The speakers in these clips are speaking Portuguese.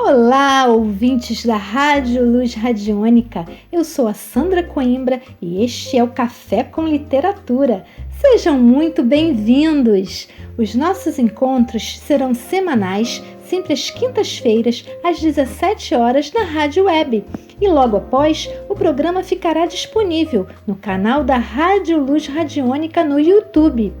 Olá, ouvintes da Rádio Luz Radiônica. Eu sou a Sandra Coimbra e este é o Café com Literatura. Sejam muito bem-vindos! Os nossos encontros serão semanais, sempre às quintas-feiras, às 17 horas na Rádio Web. E logo após, o programa ficará disponível no canal da Rádio Luz Radiônica no YouTube.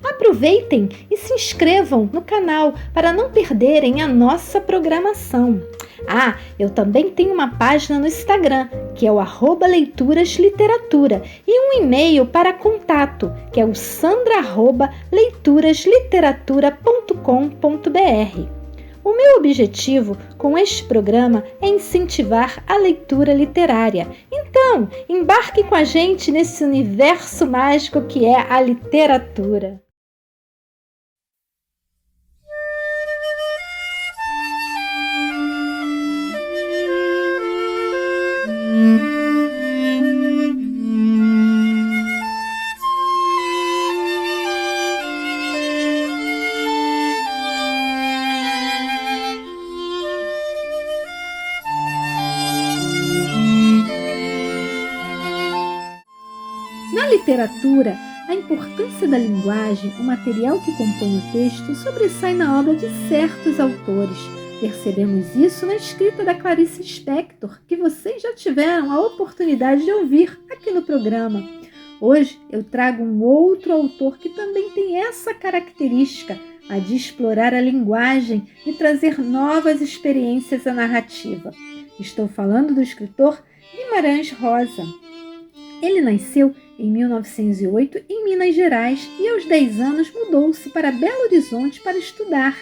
Aproveitem e se inscrevam no canal para não perderem a nossa programação. Eu também tenho uma página no Instagram, que é o @leiturasliteratura, e um e-mail para contato, que é o sandra@leituraslitteratura.com.br. O meu objetivo com este programa é incentivar a leitura literária. Então, embarque com a gente nesse universo mágico que é a literatura. Na literatura, a importância da linguagem, o material que compõe o texto, sobressai na obra de certos autores. Percebemos isso na escrita da Clarice Lispector, que vocês já tiveram a oportunidade de ouvir aqui no programa. Hoje eu trago um outro autor que também tem essa característica, a de explorar a linguagem e trazer novas experiências à narrativa. Estou falando do escritor Guimarães Rosa. Ele nasceu em 1908 em Minas Gerais e aos 10 anos mudou-se para Belo Horizonte para estudar.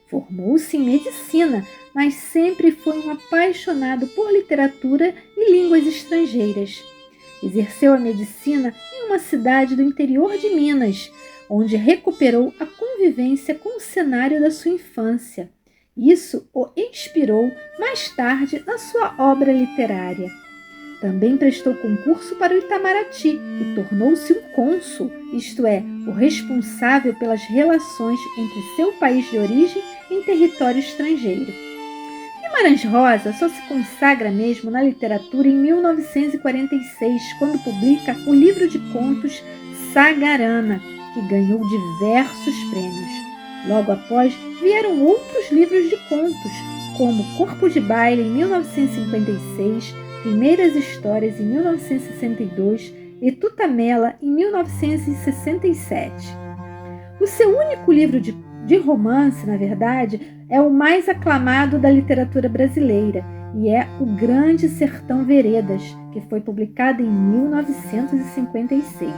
Formou-se em medicina, mas sempre foi um apaixonado por literatura e línguas estrangeiras. Exerceu a medicina em uma cidade do interior de Minas, onde recuperou a convivência com o cenário da sua infância. Isso o inspirou mais tarde na sua obra literária. Também prestou concurso para o Itamaraty e tornou-se um cônsul, isto é, o responsável pelas relações entre seu país de origem e território estrangeiro. Guimarães Rosa só se consagra mesmo na literatura em 1946, quando publica o livro de contos Sagarana, que ganhou diversos prêmios. Logo após, vieram outros livros de contos, como Corpo de Baile, em 1956, Primeiras Histórias, em 1962 e Tutamela, em 1967. O seu único livro de romance, na verdade, é o mais aclamado da literatura brasileira e é O Grande Sertão Veredas, que foi publicado em 1956.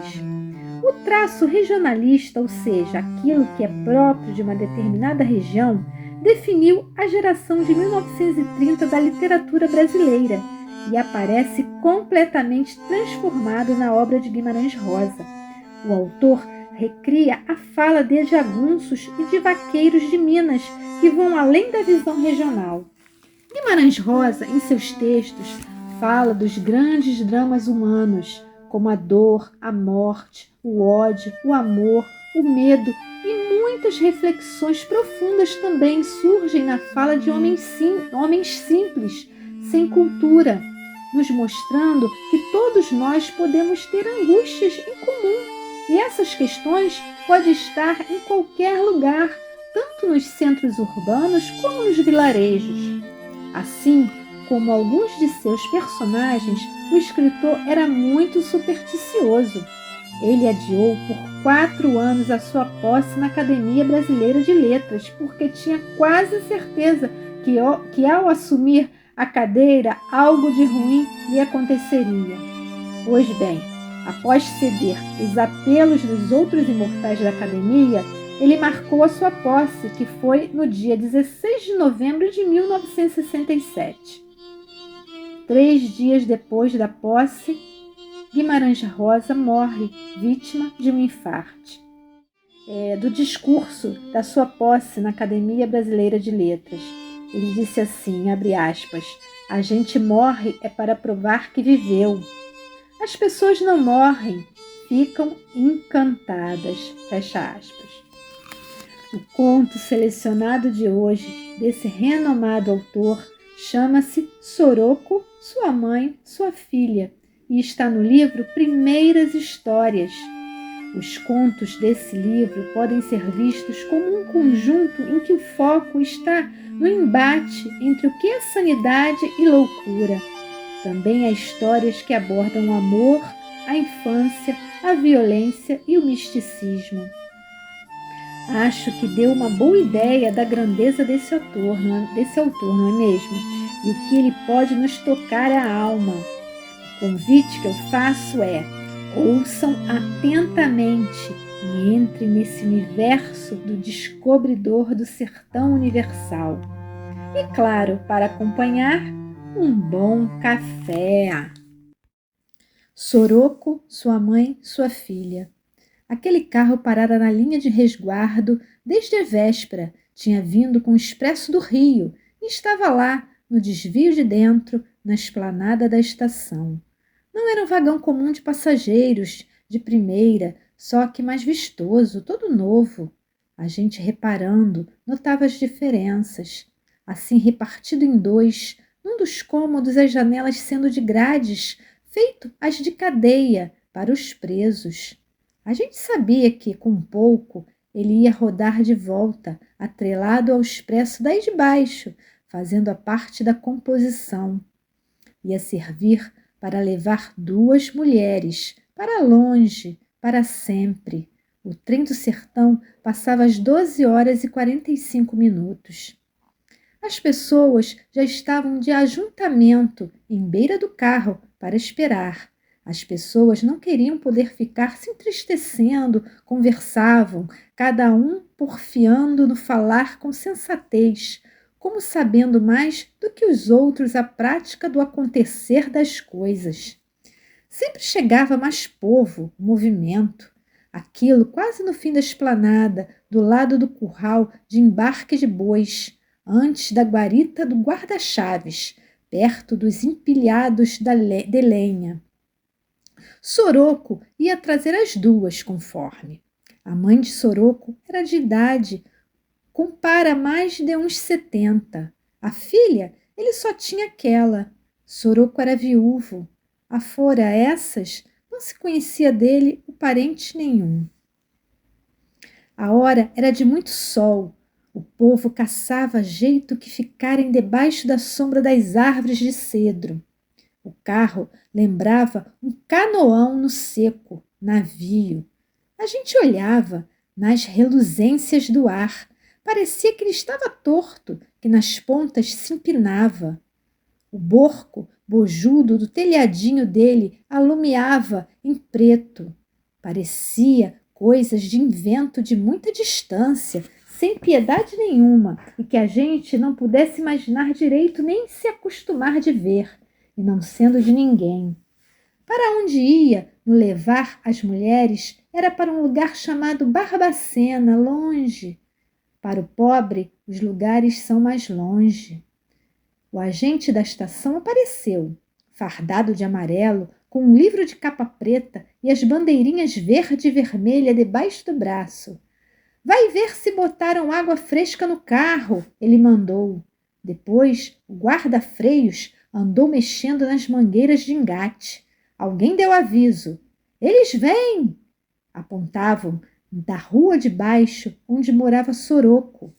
O traço regionalista, ou seja, aquilo que é próprio de uma determinada região, definiu a geração de 1930 da literatura brasileira e aparece completamente transformado na obra de Guimarães Rosa. O autor recria a fala de jagunços e de vaqueiros de Minas, que vão além da visão regional. Guimarães Rosa, em seus textos, fala dos grandes dramas humanos, como a dor, a morte, o ódio, o amor, o medo, e muitas reflexões profundas também surgem na fala de homens simples, sem cultura, nos mostrando que todos nós podemos ter angústias em comum. E essas questões podem estar em qualquer lugar, tanto nos centros urbanos como nos vilarejos. Assim como alguns de seus personagens, o escritor era muito supersticioso. Ele adiou por 4 anos a sua posse na Academia Brasileira de Letras, porque tinha quase certeza que ao assumir a cadeira, algo de ruim lhe aconteceria. Pois bem, após ceder os apelos dos outros imortais da academia, ele marcou a sua posse, que foi no dia 16 de novembro de 1967. 3 dias depois da posse, Guimarães Rosa morre, vítima de um infarto. Do discurso da sua posse na Academia Brasileira de Letras. Ele disse assim, abre aspas, a gente morre é para provar que viveu. As pessoas não morrem, ficam encantadas, fecha aspas. O conto selecionado de hoje, desse renomado autor, Chama-se Soroko, Sua Mãe, Sua Filha e está no livro Primeiras Histórias. Os contos desse livro podem ser vistos como um conjunto em que o foco está no embate entre o que é sanidade e loucura. Também há histórias que abordam o amor, a infância, a violência e o misticismo. Acho que deu uma boa ideia da grandeza desse autor, não é mesmo? E o que ele pode nos tocar a alma. O convite que eu faço é: ouçam atentamente e entrem nesse universo do descobridor do sertão universal. E claro, para acompanhar, um bom café. Soroko, Sua Mãe, Sua Filha. Aquele carro parara na linha de resguardo desde a véspera. Tinha vindo com o expresso do Rio e estava lá, no desvio de dentro, na esplanada da estação. Não era um vagão comum de passageiros, de primeira, só que mais vistoso, todo novo. A gente reparando, notava as diferenças. Assim repartido em dois, num dos cômodos as janelas sendo de grades, feito as de cadeia para os presos. A gente sabia que, com pouco, ele ia rodar de volta, atrelado ao expresso daí de baixo, fazendo a parte da composição. Ia servir para levar duas mulheres, para longe, para sempre. O trem do sertão passava às 12h45. As pessoas já estavam de ajuntamento em beira do carro para esperar. As pessoas não queriam poder ficar se entristecendo, conversavam, cada um porfiando no falar com sensatez, como sabendo mais do que os outros a prática do acontecer das coisas. Sempre chegava mais povo, movimento. Aquilo quase no fim da esplanada, do lado do curral de embarque de bois, antes da guarita do guarda-chaves, perto dos empilhados de lenha. Soroko ia trazer as duas conforme. A mãe de Soroko era de idade, compara mais de uns 70. A filha, ele só tinha aquela. Soroko era viúvo. Afora essas, não se conhecia dele o parente nenhum. A hora era de muito sol. O povo caçava jeito que ficarem debaixo da sombra das árvores de cedro. O carro lembrava um canoão no seco, navio. A gente olhava nas reluzências do ar. Parecia que ele estava torto, que nas pontas se empinava. O borco bojudo do telhadinho dele alumiava em preto. Parecia coisas de invento de muita distância, sem piedade nenhuma, e que a gente não pudesse imaginar direito nem se acostumar de ver, e não sendo de ninguém. Para onde ia no levar as mulheres era para um lugar chamado Barbacena, longe. Para o pobre, os lugares são mais longe. O agente da estação apareceu, fardado de amarelo, com um livro de capa preta e as bandeirinhas verde e vermelha debaixo do braço. Vai ver se botaram água fresca no carro, ele mandou. Depois, o guarda-freios andou mexendo nas mangueiras de engate. Alguém deu aviso. Eles vêm! Apontavam da rua de baixo, onde morava Soroko.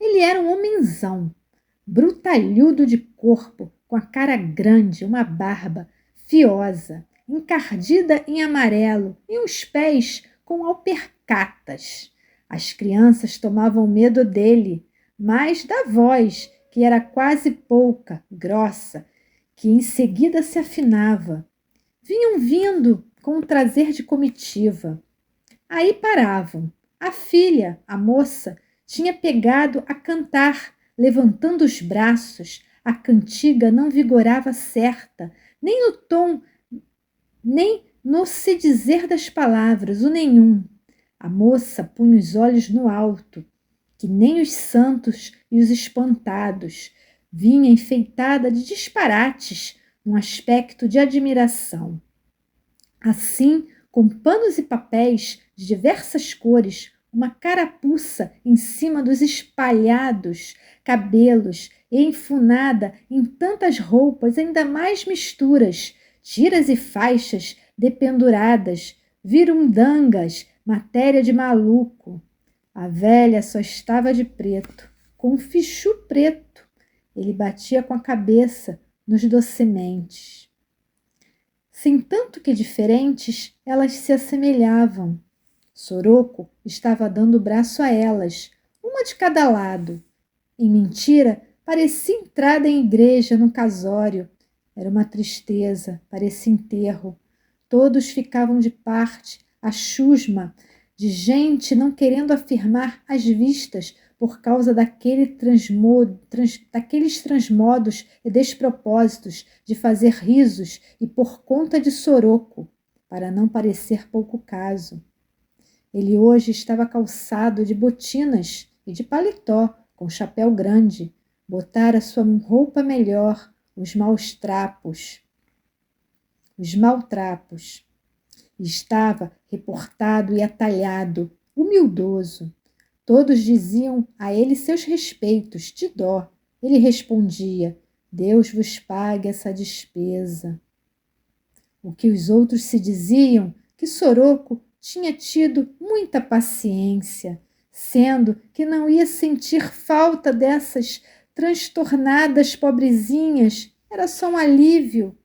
Ele era um homenzão, brutalhudo de corpo, com a cara grande, uma barba fiosa, encardida em amarelo e os pés com alpercatas. As crianças tomavam medo dele, mas da voz, que era quase pouca, grossa, que em seguida se afinava. Vinham vindo com o trazer de comitiva. Aí paravam. A filha, a moça, tinha pegado a cantar, levantando os braços. A cantiga não vigorava certa, nem no tom, nem no se dizer das palavras, o nenhum. A moça punha os olhos no alto, que nem os santos e os espantados, vinha enfeitada de disparates, num aspecto de admiração. Assim, com panos e papéis de diversas cores, uma carapuça em cima dos espalhados cabelos e enfunada em tantas roupas, ainda mais misturas, tiras e faixas dependuradas, virundangas, matéria de maluco. A velha só estava de preto, com um fichu preto. Ele batia com a cabeça nos docimentes. Sem tanto que diferentes, elas se assemelhavam. Soroco estava dando o braço a elas, uma de cada lado. Em mentira, parecia entrada em igreja no casório. Era uma tristeza, parecia enterro. Todos ficavam de parte, a chusma, de gente não querendo afirmar as vistas por causa daqueles transmodos e despropósitos de fazer risos e por conta de Soroco, para não parecer pouco caso. Ele hoje estava calçado de botinas e de paletó, com chapéu grande, botara sua roupa melhor, os maltrapos. Estava reportado e atalhado, humildoso. Todos diziam a ele seus respeitos, de dó. Ele respondia: Deus vos pague essa despesa. O que os outros se diziam, que Soroco tinha tido muita paciência, sendo que não ia sentir falta dessas transtornadas pobrezinhas, era só um alívio.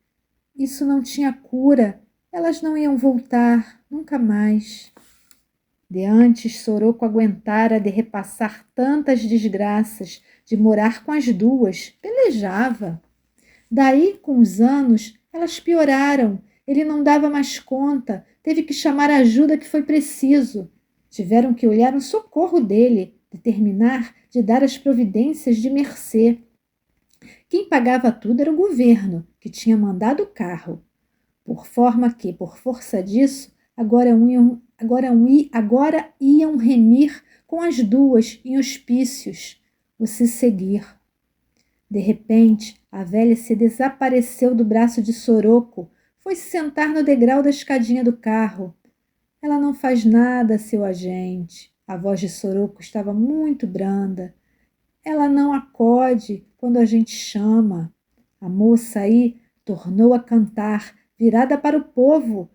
Isso não tinha cura, elas não iam voltar, nunca mais. De antes, Soroco aguentara de repassar tantas desgraças, de morar com as duas, pelejava. Daí, com os anos, elas pioraram. Ele não dava mais conta, teve que chamar a ajuda que foi preciso. Tiveram que olhar no socorro dele, determinar de dar as providências de mercê. Quem pagava tudo era o governo, que tinha mandado o carro. Por forma que, por força disso, agora iam remir com as duas em hospícios, o se seguir. De repente, a velha se desapareceu do braço de Soroco, foi se sentar no degrau da escadinha do carro. Ela não faz nada, seu agente. A voz de Soroco estava muito branda. Ela não acode quando a gente chama. A moça aí tornou a cantar, virada para o povo.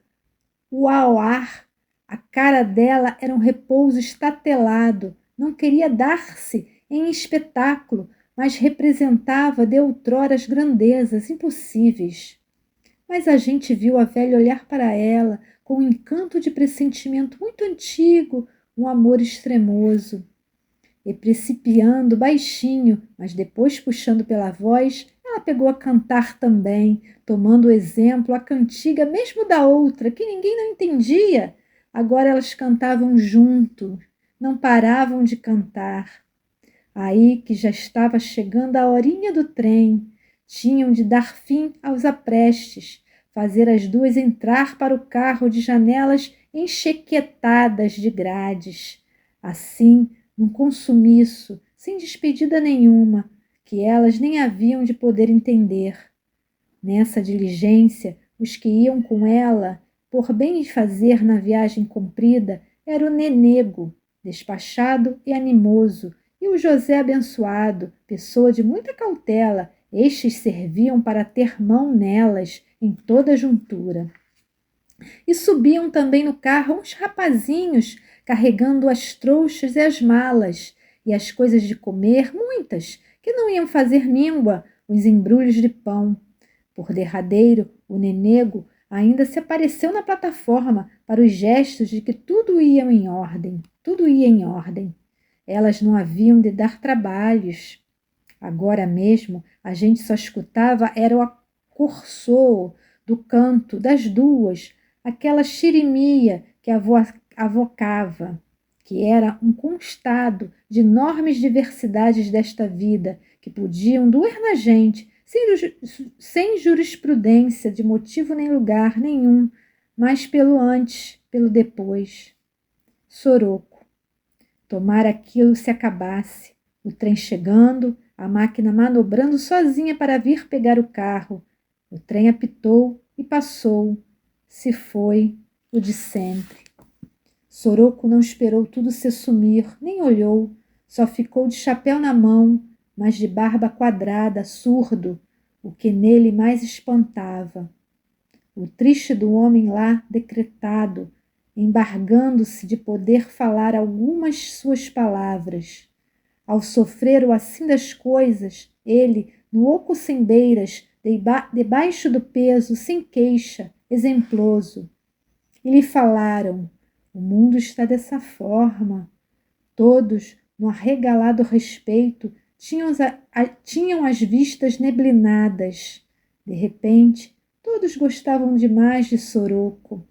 O auar, a cara dela era um repouso estatelado, não queria dar-se em espetáculo, mas representava de outrora as grandezas impossíveis. Mas a gente viu a velha olhar para ela com um encanto de pressentimento muito antigo, um amor extremoso. E principiando baixinho, mas depois puxando pela voz, ela pegou a cantar também, tomando o exemplo, a cantiga mesmo da outra, que ninguém não entendia. Agora elas cantavam junto, não paravam de cantar. Aí que já estava chegando a horinha do trem, tinham de dar fim aos aprestes, fazer as duas entrar para o carro de janelas enxequetadas de grades. Assim, num consumiço, sem despedida nenhuma, que elas nem haviam de poder entender. Nessa diligência, os que iam com ela, por bem fazer na viagem comprida, era o Nenego, despachado e animoso, e o José abençoado, pessoa de muita cautela. Estes serviam para ter mão nelas em toda a juntura. E subiam também no carro uns rapazinhos, carregando as trouxas e as malas, e as coisas de comer, muitas, que não iam fazer míngua, os embrulhos de pão. Por derradeiro, o Nenego ainda se apareceu na plataforma para os gestos de que tudo ia em ordem, tudo ia em ordem. Elas não haviam de dar trabalhos. Agora mesmo a gente só escutava era o acorçoo do canto das duas, aquela xirimia que avocava, que era um constado de enormes diversidades desta vida, que podiam doer na gente, sem jurisprudência de motivo nem lugar nenhum, mas pelo antes, pelo depois. Soroco. Tomara aquilo se acabasse, o trem chegando, a máquina manobrando sozinha para vir pegar o carro. O trem apitou e passou. Se foi o de sempre. Soroco não esperou tudo se sumir, nem olhou, só ficou de chapéu na mão, mas de barba quadrada, surdo, o que nele mais espantava. O triste do homem lá decretado, embargando-se de poder falar algumas suas palavras. Ao sofrer o assim das coisas, ele, no oco sem beiras, debaixo do peso, sem queixa, exemploso. E lhe falaram: o mundo está dessa forma. Todos, no arregalado respeito, tinham as vistas neblinadas. De repente, todos gostavam demais de Soroco.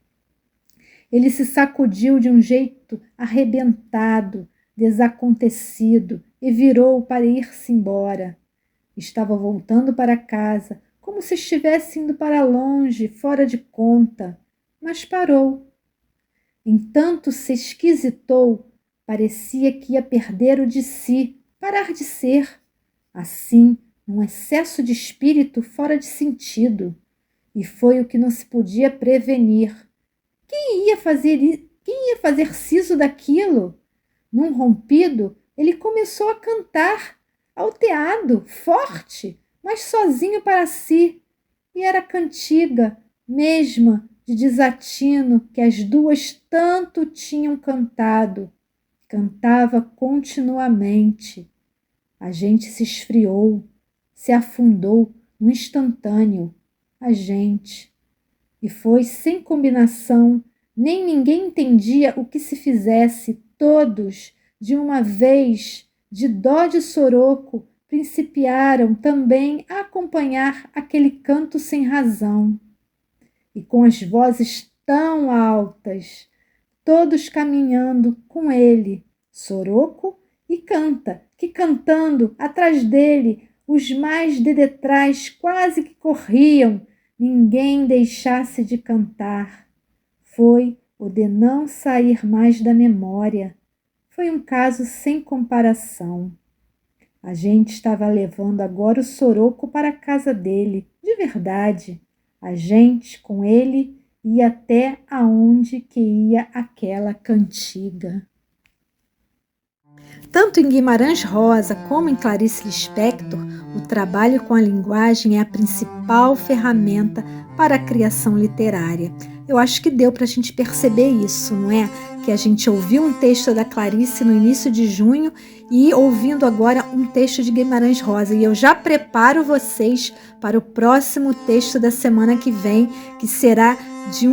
Ele se sacudiu de um jeito arrebentado, desacontecido, e virou para ir-se embora. Estava voltando para casa, como se estivesse indo para longe, fora de conta, mas parou. Entanto se esquisitou, parecia que ia perder o de si, parar de ser. Assim, num excesso de espírito fora de sentido. E foi o que não se podia prevenir. Quem ia fazer siso daquilo? Num rompido, ele começou a cantar, alteado, forte, mas sozinho para si. E era cantiga, mesma, de desatino, que as duas tanto tinham cantado. Cantava continuamente. A gente se esfriou, se afundou no instantâneo. A gente. E foi sem combinação, nem ninguém entendia o que se fizesse, todos, de uma vez, de dó de Soroco, principiaram também a acompanhar aquele canto sem razão. E com as vozes tão altas, todos caminhando com ele, Soroco, e canta, que cantando atrás dele, os mais de detrás quase que corriam, ninguém deixasse de cantar. Foi o de não sair mais da memória. Foi um caso sem comparação. A gente estava levando agora o Soroco para a casa dele, de verdade. A gente, com ele, ia até aonde que ia aquela cantiga. Tanto em Guimarães Rosa como em Clarice Lispector, o trabalho com a linguagem é a principal ferramenta para a criação literária. Eu acho que deu para a gente perceber isso, não é? Que a gente ouviu um texto da Clarice no início de junho e ouvindo agora um texto de Guimarães Rosa. E eu já preparo vocês para o próximo texto da semana que vem, que será de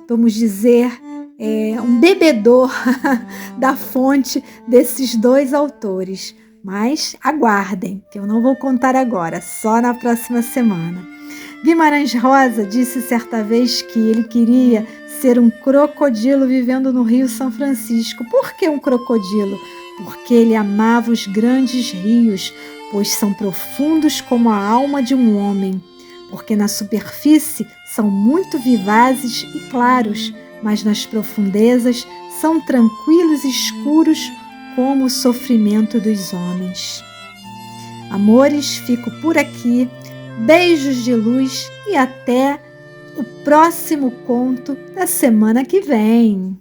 vamos dizer, um bebedor da fonte desses dois autores. Mas aguardem, que eu não vou contar agora, só na próxima semana. Guimarães Rosa disse certa vez que ele queria ser um crocodilo vivendo no Rio São Francisco. Por que um crocodilo? Porque ele amava os grandes rios, pois são profundos como a alma de um homem. Porque na superfície são muito vivazes e claros, mas nas profundezas são tranquilos e escuros como o sofrimento dos homens. Amores, fico por aqui. Beijos de luz e até o próximo conto da semana que vem.